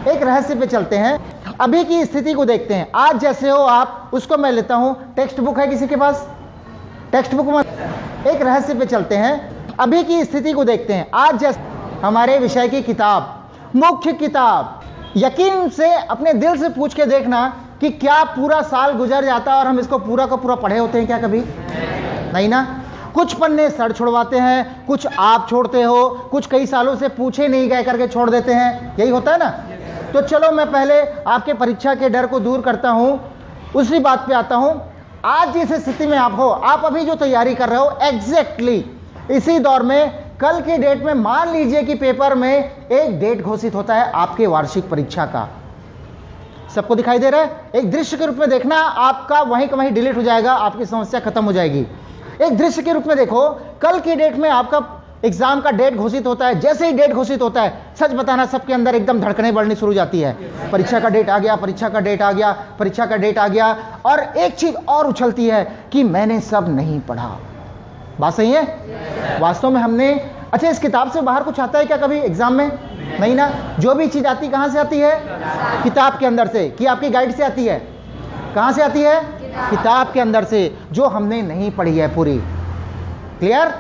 एक रहस्य पे चलते हैं, अभी की स्थिति को देखते हैं। आज जैसे हो आप, उसको मैं लेता हूं। टेक्स्ट बुक है किसी के पास? टेक्स्ट बुक में एक रहस्य पे चलते हैं, अभी की स्थिति को देखते हैं। आज जैसे हमारे विषय की किताब, मुख्य किताब, यकीन से अपने दिल से पूछ के देखना कि क्या पूरा साल गुजर जाता है और हम इसको पूरा का पूरा पढ़े होते हैं क्या कभी? नहीं ना। कुछ पन्ने सर छुड़वाते हैं, कुछ आप छोड़ते हो, कुछ कई सालों से पूछे नहीं गए करके छोड़ देते हैं, यही होता है ना। तो चलो मैं पहले आपके परीक्षा के डर को दूर करता हूं, उसी बात पे आता हूं। आज जिस स्थिति में आप हो, आप अभी जो तैयारी कर रहे हो, एग्जैक्टली इसी दौर में, कल की डेट में मान लीजिए कि पेपर में एक डेट घोषित होता है आपके वार्षिक परीक्षा का। सबको दिखाई दे रहा है? एक दृश्य के रूप में देखना, आपका वहीं का वहीं डिलीट हो जाएगा, आपकी समस्या खत्म हो जाएगी। एक दृश्य के रूप में देखो, कल की डेट में आपका एग्जाम का डेट घोषित होता है। जैसे ही डेट घोषित होता है, सच बताना सबके अंदर एकदम धड़कनें बढ़नी शुरू हो जाती है। परीक्षा का डेट आ गया, परीक्षा का डेट आ गया, परीक्षा का डेट आ गया। और एक चीज और उछलती है कि मैंने सब नहीं पढ़ा। बात सही है? वास्तव में हमने, अच्छा इस किताब से बाहर कुछ आता है क्या कभी एग्जाम में? नहीं ना। जो भी चीज आती कहां से आती है? किताब के अंदर से। कि आपकी गाइड से आती है? कहां से आती है? किताब के अंदर से, जो हमने नहीं पढ़ी है पूरी। क्लियर?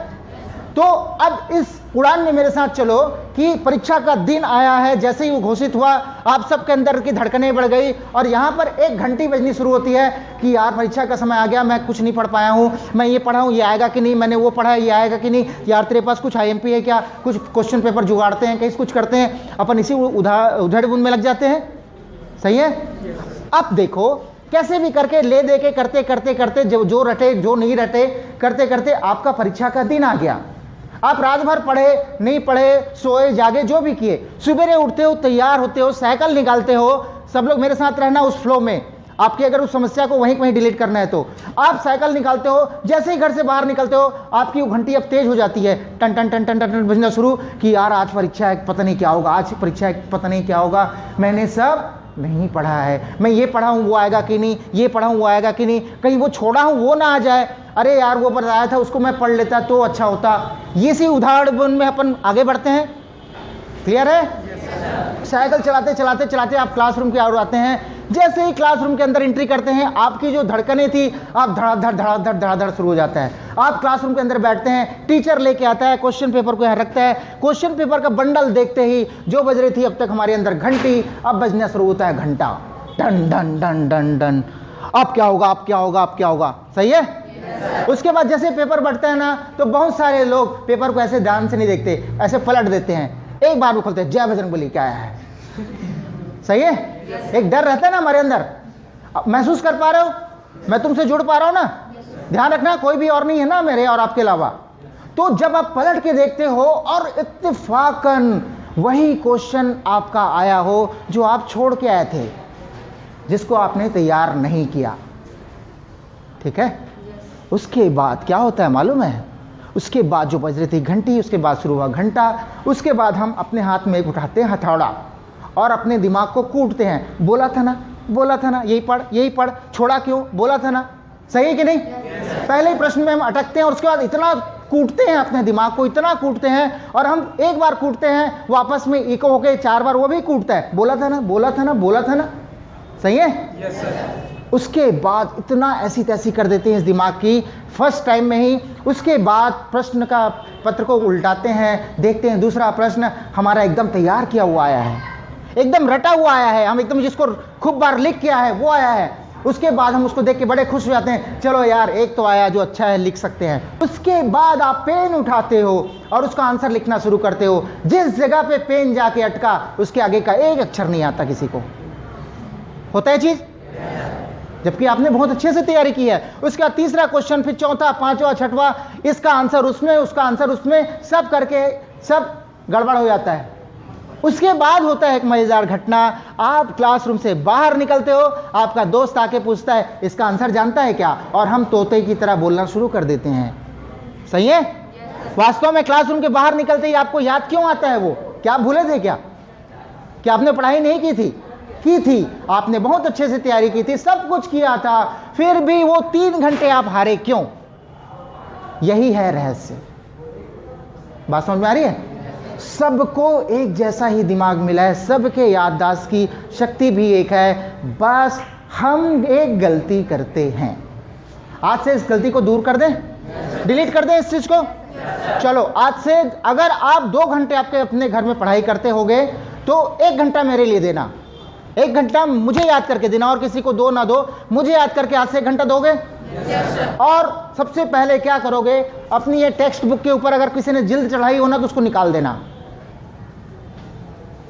तो अब इस उड़ान में मेरे साथ चलो कि परीक्षा का दिन आया है। जैसे ही वो घोषित हुआ, आप सबके अंदर की धड़कनें बढ़ गई और यहां पर एक घंटी बजनी शुरू होती है कि यार परीक्षा का समय आ गया, मैं कुछ नहीं पढ़ पाया हूं, मैं ये पढ़ा हूं, ये आएगा कि नहीं, मैंने वो पढ़ा है, ये आएगा कि नहीं, यार तेरे पास कुछ आईएमपी है क्या, कुछ क्वेश्चन पेपर जुगाड़ते हैं, कहीं कुछ करते हैं, अपन इसी उधेड़-बुन में लग जाते हैं। सही है? अब देखो कैसे भी करके ले दे के करते करते करते, जो रटे जो नहीं रटे, करते करते आपका परीक्षा का दिन आ गया। आप रात भर पढ़े नहीं पढ़े, सोए जागे, जो भी किए, सुबह उठते हो, तैयार होते हो, साइकिल निकालते हो। सब लोग मेरे साथ रहना उस फ्लो में। आपकी अगर उस समस्या को वहीं कहीं डिलीट करना है तो आप साइकिल निकालते हो। जैसे ही घर से बाहर निकलते हो, आपकी वो घंटी अब तेज हो जाती है, टन टन टन टन टन बजना शुरू कि यार आज परीक्षा है, पता नहीं क्या होगा, आज परीक्षा है, पता नहीं क्या होगा, मैंने सब नहीं पढ़ा है, मैं ये पढ़ा हूं वो आएगा कि नहीं, ये पढ़ा हूं वो आएगा कि नहीं, कहीं वो छोड़ा हूं वो ना आ जाए, अरे यार वो बताया था उसको मैं पढ़ लेता तो अच्छा होता। ये सी उदाहरण में अपन आगे बढ़ते हैं। क्लियर है? साइकिल चलाते चलाते चलाते आप क्लासरूम की ओर आते हैं। जैसे ही क्लासरूम के अंदर एंट्री करते हैं, आपकी जो धड़कनें थी, आप धड़ाधड़ धड़ाधड़ धड़ाधड़ शुरू हो जाता है। आप क्लासरूम के अंदर बैठते हैं, टीचर लेके आता है, क्वेश्चन पेपर को यहाँ रखता है। क्वेश्चन पेपर का बंडल देखते ही जो बज रही थी अब तक हमारे अंदर घंटी, अब बजना शुरू होता है घंटा, done done done done done. अब क्या होगा, अब क्या होगा, अब क्या होगा? सही है? उसके बाद जैसे पेपर बढ़ता है ना, तो बहुत सारे लोग पेपर को ऐसे ध्यान से नहीं देखते, ऐसे पलट देते हैं। एक बार वो खोलते हैं, जय बजरंगबली क्या आया है। सही है? एक डर रहता है ना हमारे अंदर। महसूस कर पा रहे हो? मैं तुमसे जुड़ पा रहा हूं ना? ध्यान रखना, कोई भी और नहीं है ना मेरे और आपके अलावा। तो जब आप पलट के देखते हो और इत्तेफाकन वही क्वेश्चन आपका आया हो जो आप छोड़ के आए थे, जिसको आपने तैयार नहीं किया, ठीक है, उसके बाद क्या होता है मालूम है? उसके बाद जो बज रही थी घंटी, उसके बाद शुरू हुआ घंटा, उसके बाद हम अपने हाथ में उठाते हैं हथौड़ा और अपने दिमाग को कूटते हैं। बोला था ना, बोला था ना, यही पढ़, यही पढ़, छोड़ा क्यों, बोला था ना। सही है कि नहीं? पहले ही प्रश्न में हम अटकते हैं और उसके बाद इतना कूटते हैं अपने दिमाग को, इतना कूटते हैं, और हम एक बार कूटते हैं, वापस में इको होके 4 बार वो भी कूटता है, बोला था ना, बोला था ना, बोला था ना। सही है? Yes sir. उसके बाद इतना ऐसी तैसी कर देते हैं इस दिमाग की फर्स्ट टाइम में ही। उसके बाद प्रश्न का पत्र को उल्टाते हैं, देखते हैं दूसरा प्रश्न हमारा एकदम तैयार किया हुआ आया है, एकदम रटा हुआ आया है, हम एकदम जिसको खूब बार लिख के आया है वो आया है। उसके बाद हम उसको देख के बड़े खुश हो जाते हैं, चलो यार एक तो आया जो अच्छा है, लिख सकते हैं। उसके बाद आप पेन उठाते हो और उसका आंसर लिखना शुरू करते हो। जिस जगह पे पेन जाके अटका, उसके आगे का एक अक्षर नहीं आता किसी को। होता है चीज, जबकि आपने बहुत अच्छे से तैयारी की है। उसके बाद तीसरा क्वेश्चन, फिर चौथा, पांचवा, छठवां, इसका आंसर उसमें, उसका आंसर उसमें, सब करके सब गड़बड़ हो जाता है। उसके बाद होता है एक मजेदार घटना, आप क्लासरूम से बाहर निकलते हो, आपका दोस्त आके पूछता है इसका आंसर जानता है क्या, और हम तोते की तरह बोलना शुरू कर देते हैं। सही है? वास्तव में क्लासरूम के बाहर निकलते ही आपको याद क्यों आता है वो? क्या आप भूले थे क्या? क्या आपने पढ़ाई नहीं की थी? की थी, आपने बहुत अच्छे से तैयारी की थी, सब कुछ किया था, फिर भी वो 3 घंटे आप हारे क्यों? यही है रहस्य। बात समझ में आ रही है? सबको एक जैसा ही दिमाग मिला है, सबके याददाश्त की शक्ति भी एक है, बस हम एक गलती करते हैं। आज से इस गलती को दूर कर दें, डिलीट कर दें इस चीज को। चलो आज से अगर आप 2 घंटे आपके अपने घर में पढ़ाई करते होगे तो 1 घंटा मेरे लिए देना, 1 घंटा मुझे याद करके देना, और किसी को दो ना दो, मुझे याद करके आज से 1 घंटा दोगे। और सबसे पहले क्या करोगे, अपनी ये टेक्स्ट बुक के ऊपर अगर किसी ने जिल्द चढ़ाई हो ना तो उसको निकाल देना,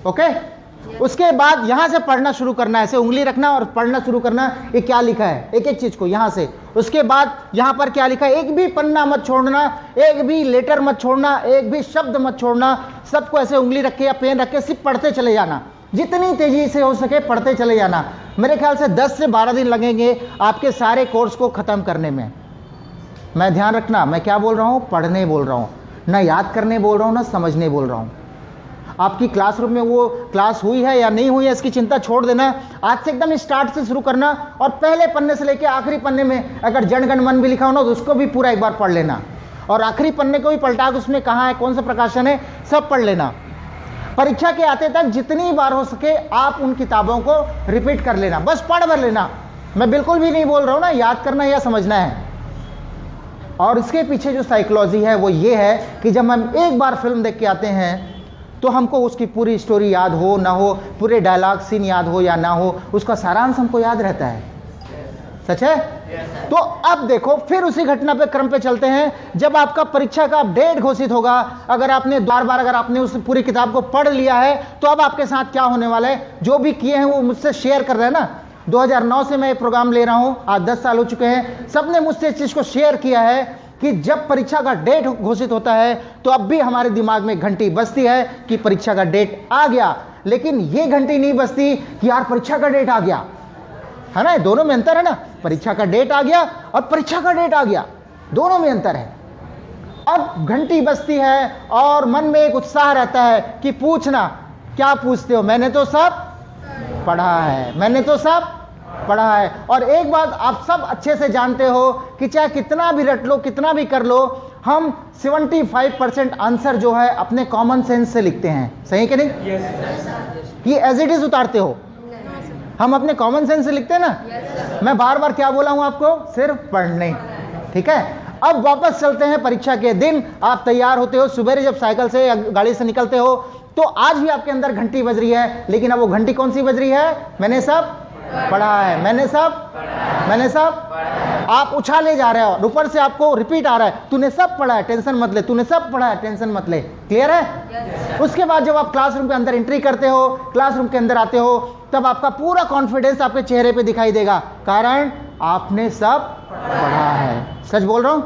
ओके। उसके बाद यहां से पढ़ना शुरू करना, ऐसे उंगली रखना और पढ़ना शुरू करना, ये क्या लिखा है एक एक चीज को यहां से। उसके बाद यहां पर क्या लिखा है, एक भी पन्ना मत छोड़ना, एक भी लेटर मत छोड़ना, एक भी शब्द मत छोड़ना, सबको ऐसे उंगली रख के या पेन रख के सिर्फ पढ़ते चले जाना, जितनी तेजी से हो सके पढ़ते चले जाना। मेरे ख्याल से 10 से 12 दिन लगेंगे आपके सारे कोर्स को खत्म करने में। मैं ध्यान रखना, मैं क्या बोल रहा हूं, पढ़ने बोल रहा हूं, ना याद करने बोल रहा हूं, ना समझने बोल रहा हूं। आपकी क्लासरूम में वो क्लास हुई है या नहीं हुई है इसकी चिंता छोड़ देना, आज से एकदम स्टार्ट से शुरू करना, और पहले पन्ने से लेकर आखिरी पन्ने में अगर जनगण मन भी लिखा हो ना तो उसको भी पूरा एक बार पढ़ लेना, और आखिरी पन्ने को भी पलटा के उसमें कहाँ है, कौन सा प्रकाशन है, सब पढ़ लेना। परीक्षा के आते तक जितनी बार हो सके आप उन किताबों को रिपीट कर लेना, बस पढ़ भर लेना। मैं बिल्कुल भी नहीं बोल रहा हूं ना याद करना या समझना है। और इसके पीछे जो साइकोलॉजी है वो ये है कि जब हम एक बार फिल्म देख के आते हैं तो हमको उसकी पूरी स्टोरी याद हो ना हो, पूरे डायलॉग सीन याद हो या ना हो, उसका सारांश हमको याद रहता है। सच है? तो अब देखो फिर उसी घटना पे क्रम पे चलते हैं। जब आपका परीक्षा का डेट घोषित होगा, अगर आपने बार बार अगर आपने उस पूरी किताब को पढ़ लिया है तो अब आपके साथ क्या होने वाला है, जो भी किए हैं वो मुझसे शेयर कर रहे हैं ना। 2009 से मैं ये प्रोग्राम ले रहा हूं, आज 10 साल हो चुके हैं, सबने मुझसे इस चीज को शेयर किया है कि जब परीक्षा का डेट घोषित होता है तो अब भी हमारे दिमाग में घंटी बजती है कि परीक्षा का डेट आ गया, लेकिन ये घंटी नहीं बजती कि यार परीक्षा का डेट आ गया, है ना। दोनों में अंतर है ना, परीक्षा का डेट आ गया और परीक्षा का डेट आ गया, दोनों में अंतर है। अब घंटी बजती है और मन में एक उत्साह रहता है कि पूछना, क्या पूछते हो, मैंने तो सब पढ़ा है, मैंने तो सब पढ़ा है। और एक बात आप सब अच्छे से जानते हो कि चाहे कितना भी रट लो, कितना भी कर लो, हम 75% आंसर जो है अपने कॉमन सेंस से लिखते हैं, सही कि नहीं? ये एज इट इज उतारते हो, हम अपने कॉमन सेंस से लिखते हैं ना। मैं बार बार क्या बोला हूं आपको, सिर्फ पढ़ने, ठीक है। अब वापस चलते हैं परीक्षा के दिन, आप तैयार होते हो, सुबह जब साइकिल से या गाड़ी से निकलते हो तो आज भी आपके अंदर घंटी बज रही है, लेकिन अब वो घंटी कौन सी बज रही है, मैंने सब पढ़ा है, मैंने सब आप उछाले जा रहे हो और ऊपर से आपको रिपीट आ रहा है, तूने सब पढ़ा है टेंशन मत ले, तूने सब पढ़ा है टेंशन मत ले। क्लियर है? उसके बाद जब आप क्लासरूम के अंदर एंट्री करते हो, क्लासरूम के अंदर आते हो, तब आपका पूरा कॉन्फिडेंस आपके चेहरे पे दिखाई देगा, कारण आपने सब पढ़ा है। सच बोल रहा हूं?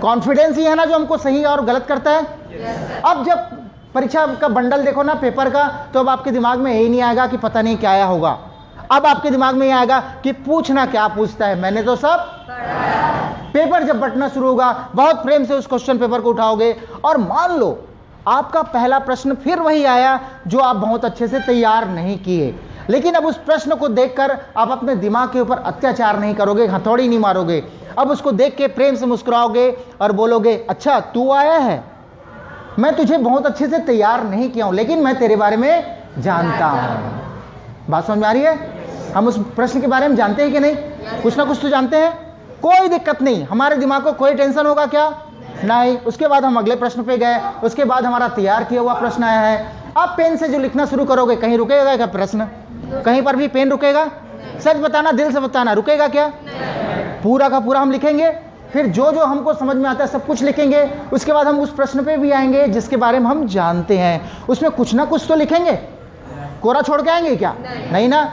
कॉन्फिडेंस ही है ना जो हमको सही और गलत करता है। अब जब परीक्षा का बंडल देखो ना पेपर का, तो अब आपके दिमाग में यही नहीं आएगा कि पता नहीं क्या आया होगा, अब आपके दिमाग में यह आएगा कि पूछना क्या पूछता है, मैंने तो सब पेपर जब बंटना शुरू होगा, बहुत प्रेम से उस क्वेश्चन पेपर को उठाओगे और मान लो आपका पहला प्रश्न फिर वही आया जो आप बहुत अच्छे से तैयार नहीं किए, लेकिन अब उस प्रश्न को देखकर आप अपने दिमाग के ऊपर अत्याचार नहीं करोगे, हथौड़ी नहीं मारोगे, अब उसको देख के प्रेम से मुस्कुराओगे और बोलोगे, अच्छा तू आया है, मैं तुझे बहुत अच्छे से तैयार नहीं किया हूं, लेकिन मैं तेरे बारे में जानता हूं। बात समझ में आ रही है? हम उस प्रश्न के बारे में जानते हैं कि नहीं? कुछ ना कुछ तो जानते हैं, कोई दिक्कत नहीं, हमारे दिमाग को कोई टेंशन होगा क्या, नहीं। उसके बाद हम अगले प्रश्न पे गए, उसके बाद हमारा तैयार किया हुआ प्रश्न आया है। आप पेन से जो लिखना शुरू करोगे, कहीं रुकेगा क्या प्रश्न, कहीं पर भी पेन रुकेगा? सच बताना, दिल से बताना, रुकेगा क्या? पूरा का पूरा हम लिखेंगे, फिर जो जो हमको समझ में आता है सब कुछ लिखेंगे, उसके बाद हम उस प्रश्न पे भी आएंगे जिसके बारे में हम जानते हैं, उसमें कुछ ना कुछ तो लिखेंगे, कोरा छोड़ के आएंगे क्या? नहीं ना।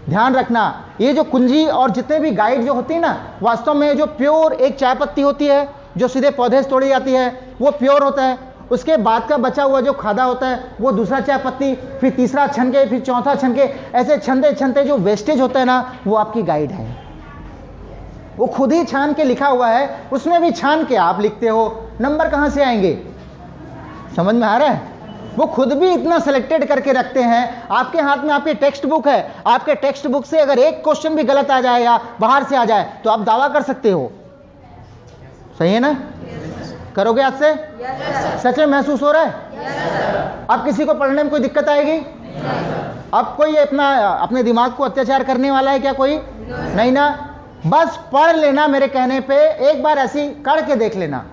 ध्यान रखना, ये जो कुंजी और जितने भी गाइड जो होती है ना, वास्तव में जो प्योर एक चाय पत्ती होती है जो सीधे पौधे से तोड़ी जाती है वो प्योर होता है, उसके बाद का बचा हुआ जो खादा होता है वो दूसरा चाय पत्ती, फिर तीसरा छनके, फिर चौथा छनके, ऐसे छनते छनते जो वेस्टेज होता है ना वो आपकी गाइड है। वो खुद ही छान के लिखा हुआ है, उसमें भी छान के आप लिखते हो, नंबर कहां से आएंगे? समझ में आ रहा है? वो खुद भी इतना सिलेक्टेड करके रखते हैं। आपके हाथ में आपकी टेक्स्ट बुक है, आपके टेक्स्ट बुक से अगर एक क्वेश्चन भी गलत आ जाए या बाहर से आ जाए तो आप दावा कर सकते हो, सही है ना? करोगे आज से? सच में महसूस हो रहा है? अब किसी को पढ़ने में कोई दिक्कत आएगी? अब कोई अपने दिमाग को अत्याचार करने वाला है क्या कोई? नहीं ना। बस पढ़ लेना, मेरे कहने पे एक बार ऐसी करके देख लेना।